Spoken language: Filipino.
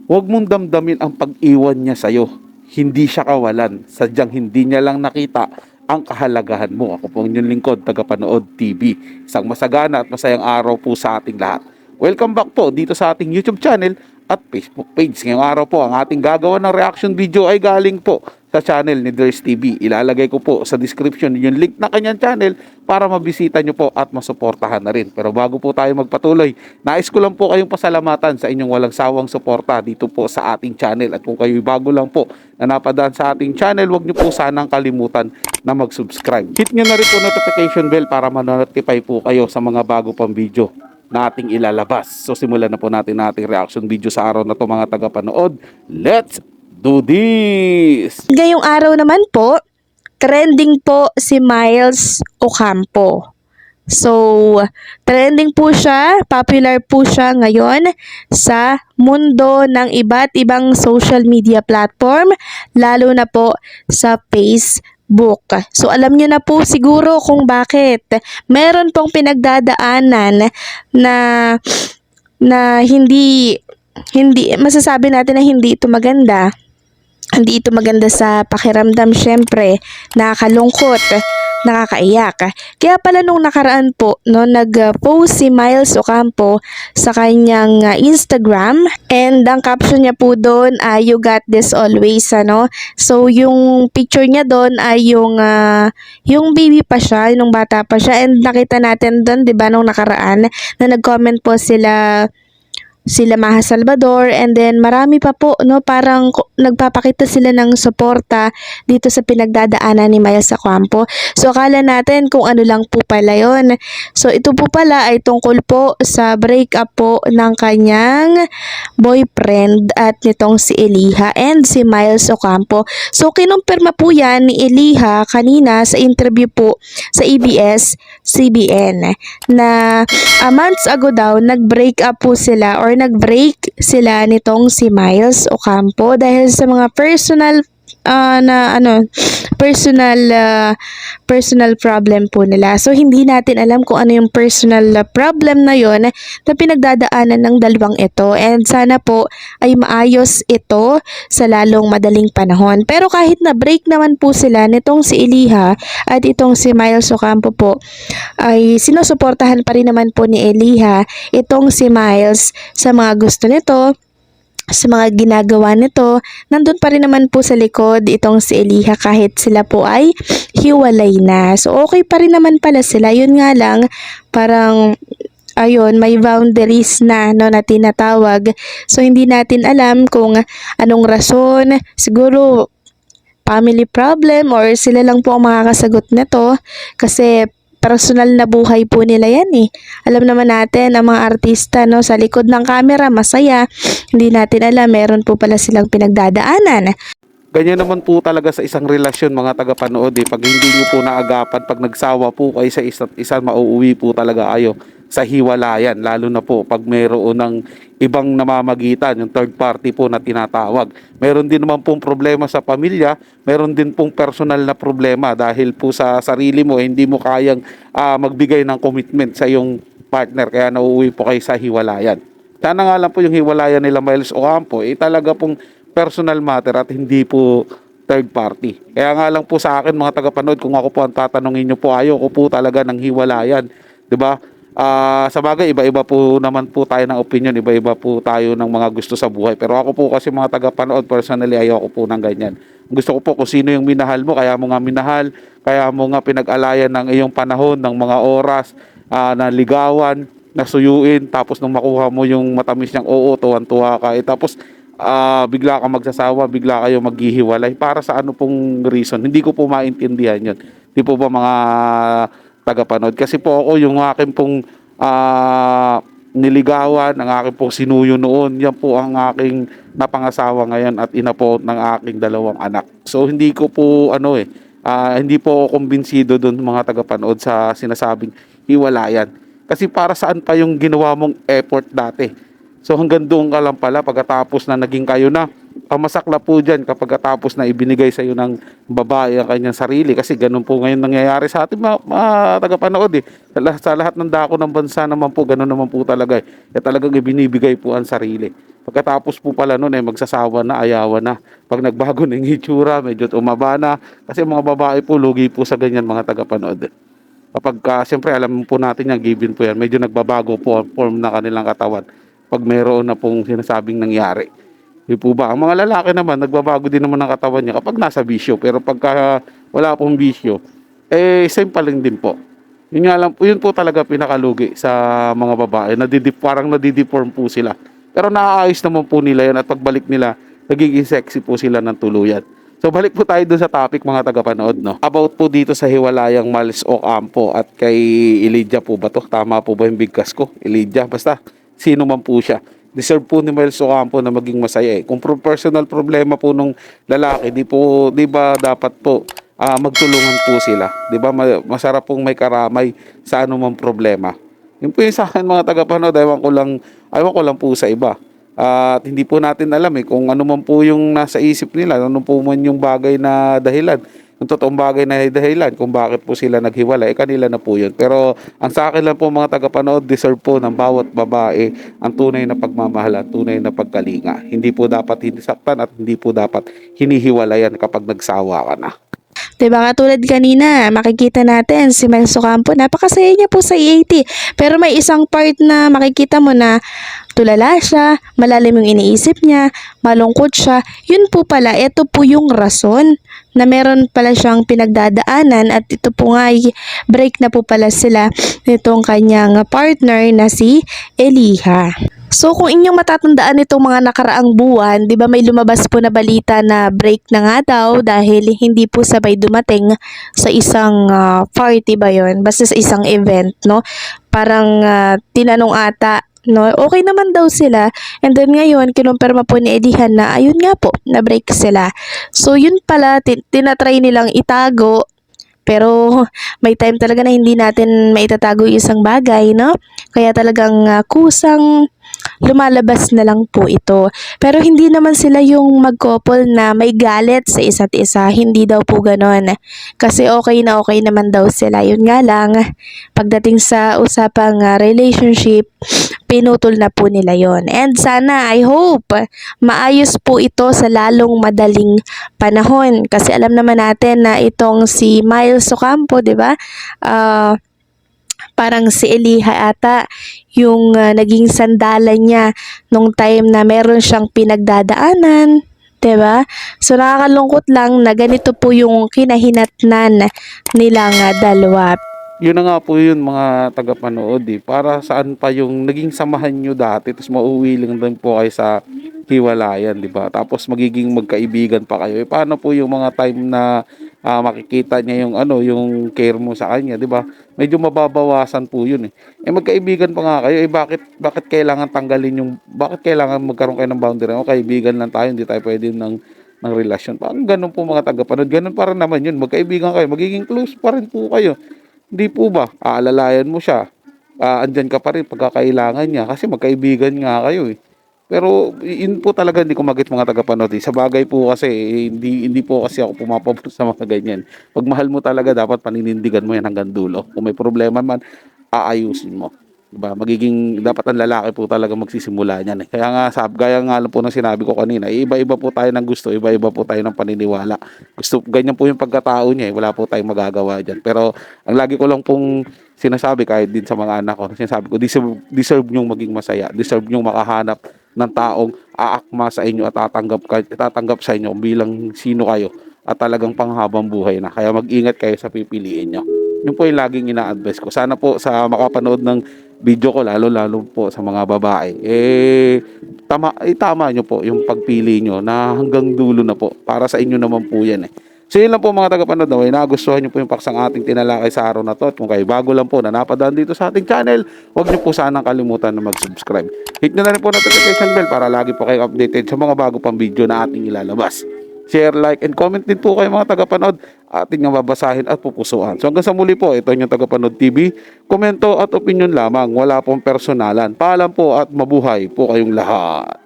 Huwag mong damdamin ang pag-iwan niya sa'yo. Hindi siya kawalan. Sadyang hindi niya lang nakita ang kahalagahan mo. Ako po ang inyong lingkod, Tagapanood TV. Isang masagana at masayang araw po sa ating lahat. Welcome back po dito sa ating YouTube channel at Facebook page. Ngayong araw po, ang ating gagawa ng reaction video ay galing po sa channel ni Ders TV. Ilalagay ko po sa description yung link na kanyang channel para mabisita nyo po at masuportahan na rin. Pero bago po tayo magpatuloy, nais ko lang po kayong pasalamatan sa inyong walang sawang suporta dito po sa ating channel. At kung kayo'y bago lang po na napadaan sa ating channel, huwag nyo po sanang kalimutan na mag-subscribe. Hit nyo na rin po notification bell para ma-notify po kayo sa mga bago pang video na ating ilalabas. So simulan na po natin ating reaction video sa araw na to, mga tagapanood. Let's do this! Ngayong araw naman po, trending po si Miles Ocampo. So, trending po siya, popular po siya ngayon sa mundo ng iba't ibang social media platform, lalo na po sa Facebook. So, alam niyo na po siguro kung bakit. Meron pong pinagdadaanan na hindi masasabi natin na hindi ito maganda. Hindi ito maganda sa pakiramdam, syempre, nakakalungkot, nakakaiyak. Kaya pala nung nakaraan po, no, nag-post si Miles Ocampo sa kanyang Instagram, and ang caption niya po doon ay "You got this always", ano. So yung picture niya doon ay yung baby pa siya, nung bata pa siya, and nakita natin doon, 'di ba, nung nakaraan na nag-comment po sila Maha Salvador, and then marami pa po, no, parang nagpapakita sila ng suporta dito sa pinagdadaanan ni Miles Ocampo. So akala natin kung ano lang po pala yon. So ito po pala ay tungkol po sa breakup po ng kanyang boyfriend at nitong si Eliha and si Miles Ocampo. So kinumpirma po yan ni Eliha kanina sa interview po sa ABS-CBN na months ago daw nag-break up po sila or nag-break sila nitong si Miles Ocampo dahil sa mga personal problem po nila. So hindi natin alam kung ano yung personal problem na yon na pinagdadaanan ng dalawang ito, and sana po ay maayos ito sa lalong madaling panahon. Pero kahit na break naman po sila nitong si Eliha at itong si Miles Ocampo po, ay sinusuportahan pa rin naman po ni Eliha itong si Miles sa mga gusto nito, sa mga ginagawa nito. Nandun pa rin naman po sa likod itong si Eliha kahit sila po ay hiwalay na. So okay pa rin naman pala sila. Yun nga lang, parang ayun, may boundaries na, no, na tinatawag. So hindi natin alam kung anong rason. Siguro family problem or sila lang po ang makakasagot nito kasi personal na buhay po nila yan eh. Alam naman natin ang mga artista, no, sa likod ng camera masaya, hindi natin alam meron po pala silang pinagdadaanan. Ganyan naman po talaga sa isang relasyon, mga tagapanood eh. Pag hindi nyo po naagapan, pag nagsawa po kayo sa isa't isa, mauuwi po talaga kayo sa hiwalayan. Lalo na po pag mayroon ng ibang namamagitan, yung third party po na tinatawag. Meron din naman pong problema sa pamilya, meron din pong personal na problema dahil po sa sarili mo, hindi mo kayang magbigay ng commitment sa iyong partner, kaya nauuwi po kayo sa hiwalayan. Sana nga lang po yung hiwalayan nila Miles Ocampo talaga pong personal matter at hindi po third party. Kaya nga lang po sa akin, mga tagapanood, kung ako po ang tatanungin nyo po, ayoko po talaga ng hiwalayan, 'di ba? Sa bagay, iba-iba po naman po tayo ng opinion, iba-iba po tayo ng mga gusto sa buhay. Pero ako po kasi, mga tagapanood, personally, ayoko po ng ganyan. Gusto ko po kung sino yung minahal mo, kaya mo nga minahal, kaya mo nga pinag-alayan ng iyong panahon, ng mga oras, na ligawan, na suyuin, tapos nung makuha mo yung matamis niyang oo, tuwan-tuwa ka, tapos bigla ka magsasawa, bigla kayo maghihiwalay. Para sa ano pong reason? Hindi ko po maintindihan yun. Di po ba, mga tagapanood? Kasi po ako, yung akin pong niligawan, ang aking pong sinuyo noon, yan po ang aking napangasawa ngayon at ina po ng aking dalawang anak. So hindi ko po hindi po ako kumbinsido doon, mga tagapanood, sa sinasabing hiwalayan. Kasi para saan pa yung ginawa mong effort dati? So hanggang doon ka lang pala, pagkatapos na naging kayo na, ang masaklap po dyan kapag tapos na ibinigay sa iyo ng babae ang kanyang sarili, kasi ganun po ngayon nangyayari sa ating mga tagapanood eh. Sa lahat ng dako ng bansa naman po, ganun naman po talaga eh. Talagang ibinibigay po ang sarili. Pagkatapos po pala nun eh, magsasawa na, ayawan na. Pag nagbago na yung itsura, medyo umaba na. Kasi mga babae po, lugi po sa ganyan mga tagapanood eh. Kapag siyempre alam po natin yan, given po yan, medyo nagbabago po ang form na kanilang katawan pag mayroon na pong sinasabing nangyari. Di po ba? Ang mga lalaki naman, nagbabago din naman ang katawan niya kapag nasa bisyo. Pero pagka wala pong bisyo, eh, same pa rin din po. Yun nga lang, yun po talaga pinakalugi sa mga babae. Parang nadideform po sila. Pero naaayos naman po nila yan at pagbalik nila, nagiging sexy po sila ng tuluyan. So balik po tayo dun sa topic mga tagapanood, no? About po dito sa hiwalayang Miles Ocampo at kay Elijah po ba to? Tama po ba yung bigkas ko? Elijah, basta sino man po siya. Deserve po ni Miles Ocampo na maging masaya eh. Kung personal problema po nung lalaki, di ba dapat po magtulungan po sila. Di ba masarap pong may karamay sa anumang problema. Yun po yung sa akin mga tagapanood, ewan ko lang po sa iba. At hindi po natin alam eh kung ano man po yung nasa isip nila, ano po man yung bagay na dahilan. Yung totoong bagay na dahilan kung bakit po sila naghiwalay, kanila na po yun. Pero ang sa akin lang po mga tagapanood, deserve po ng bawat babae ang tunay na pagmamahal at tunay na pagkalinga. Hindi po dapat hinisaktan at hindi po dapat hinihiwalayan kapag nagsawa ka na. Diba katulad kanina, makikita natin si Miles Ocampo, napakasaya niya po sa EAT. Pero may isang part na makikita mo na tulala siya, malalim yung iniisip niya, malungkot siya. Yun po pala, ito po yung rason na meron pala siyang pinagdadaanan at ito po nga break na po pala sila nitong kanyang partner na si Eliha. So kung inyong matatandaan itong mga nakaraang buwan, 'di ba may lumabas po na balita na break na nga daw dahil hindi po sabay dumating sa isang party ba 'yon? Basta sa isang event, no? Parang tinanong ata, no? Okay naman daw sila. And then ngayon kinumpirma po ni Edihan na ayun nga po, na break sila. So yun pala tinatry nilang itago. Pero may time talaga na hindi natin maitatago yung isang bagay, no? Kaya talagang kusang lumalabas na lang po ito. Pero hindi naman sila yung mag-couple na may galit sa isa't isa. Hindi daw po ganon. Kasi okay na okay naman daw sila. Yun nga lang, pagdating sa usapang relationship, pinutol na po nila yon. And sana, I hope, maayos po ito sa lalong madaling panahon. Kasi alam naman natin na itong si Miles Ocampo, di ba? Parang si Eliha ata yung naging sandalan niya nung time na meron siyang pinagdadaanan, 'di ba? So nakakalungkot lang na ganito po yung kinahinatnan nilang dalawa. Yun na nga po yun mga tagapanood eh. Para saan pa yung naging samahan nyo dati, tapos mauwi lang din po kayo sa hiwalayan, di ba? Tapos magiging magkaibigan pa kayo. Paano po yung mga time na makikita niya yung yung care mo sa kanya, di ba? Medyo mababawasan po yun eh. Magkaibigan pa nga kayo, bakit kailangan bakit kailangan magkaroon kayo ng boundary? Kaibigan lang tayo, hindi tayo pwede ng relasyon. Parang ganun po mga tagapanood, ganun para naman yun. Magkaibigan kayo, magiging close pa rin po kayo. Hindi po ba? Aalalayan mo siya. Andyan ka pa rin pagkakailangan niya kasi magkaibigan nga kayo eh. Pero yun po talaga hindi ko magit mga tagapanood. Sa bagay po kasi hindi po kasi ako pumapabot sa mga ganyan. Pag mahal mo talaga dapat paninindigan mo yan hanggang dulo. Kung may problema man, aayusin mo. Diba? Dapat ang lalaki po talaga magsisimula niyan. Gaya nga lang po ng sinabi ko kanina, iba-iba po tayo ng gusto, iba-iba po tayo ng paniniwala. Ganyan po yung pagkatao niya, wala po tayong magagawa dyan. Pero ang lagi ko lang pong sinasabi kahit din sa mga anak ko, sinasabi ko, deserve nyong maging masaya, deserve nyong makahanap ng taong aakma sa inyo at tatanggap sa inyo bilang sino kayo at talagang panghabang buhay na. Kaya mag-ingat kayo sa pipiliin nyo. Yun po yung laging ina-advise ko. Sana po sa makapanood ng video ko, lalo po sa mga babae, tama nyo po yung pagpili nyo na hanggang dulo na po. Para sa inyo naman po yan eh. So yun lang po mga tagapanood, nagustuhan nyo po yung paksang ating tinalakay sa araw na to. At kung kayo bago lang po na napadaan dito sa ating channel, huwag nyo po sanang kalimutan na mag-subscribe. Hit nyo na rin po notification bell para lagi po kayo updated sa mga bago pang video na ating ilalabas. Share, like, and comment din po kayo mga tagapanood. Ating nga babasahin at pupusuan. So hanggang sa muli po, ito yung Tagapanood TV. Komento at opinion lamang, wala pong personalan. Paalam po at mabuhay po kayong lahat.